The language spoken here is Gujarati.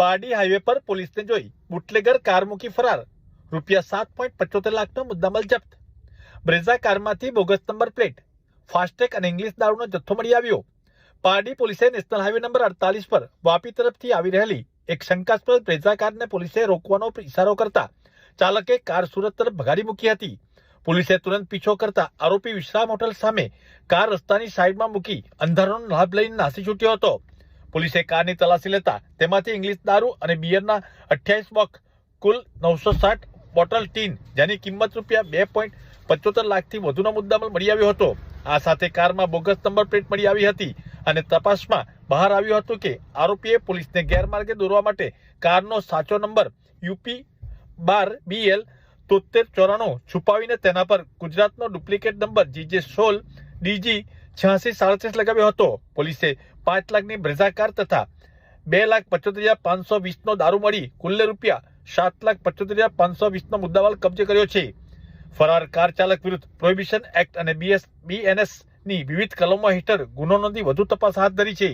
પારડી હાઈવે પર પોલીસને જોઈ બુટલેગર કાર મૂકી ફરાર, ₹7.75 લાખનો મુદ્દામાલ જપ્ત। બ્રેઝા કારમાંથી બોગસ નંબર પ્લેટ, ફાસ્ટેગ અને ઇંગ્લિશ દારૂનો જથ્થો મળી આવ્યો। પારડી પોલીસે નેશનલ હાઈવે નંબર 48 પર વાપી તરફથી આવી રહેલી એક શંકાસ્પદ બ્રેઝા કારને પોલીસે રોકવાનો ઇશારો કરતા ચાલકે કાર સુરત તરફ ભગાડી મૂકી હતી। પોલીસે તુરંત પીછો કરતા આરોપી વિશ્રામ હોટલ સામે કાર રસ્તાની સાઈડમાં મૂકી અંધારાનો લાભ લઈને નાસી છૂટ્યો હતો। પોલીસે કારની તલાશી લેતા તેમાંથી ઇંગ્લિશ દારૂ અને બિયરના 28 બોક્સ, કુલ 960 બોટલ ટીન, જેની કિંમત ₹2.75 લાખથી વધુનો મુદ્દામાલ મળી આવ્યો હતો। આ સાથે કારમાં બોગસ નંબર પ્લેટ મળી આવી હતી અને તપાસમાં બહાર આવ્યું હતું કે આરોપીએ પોલીસને ગેરમાર્ગે દોરવા માટે કારનો સાચો નંબર UP12BL 7394 છુપાવીને તેના પર ગુજરાતનો ડુપ્લિકેટ નંબર GJ16 DG 8637 લગાવ્યો હતો। પોલીસે 5 લાખની બ્રેઝા કાર તથા 2,75,520નો દારૂ મળી કુલ્લે ₹7,75,520નો મુદ્દામાલ કબજે કર્યો છે। ફરાર કાર ચાલક વિરુદ્ધ પ્રોહિબિશન એક્ટ અને BNS ની વિવિધ કલમો હેઠળ ગુનો નોંધી વધુ તપાસ હાથ ધરી છે।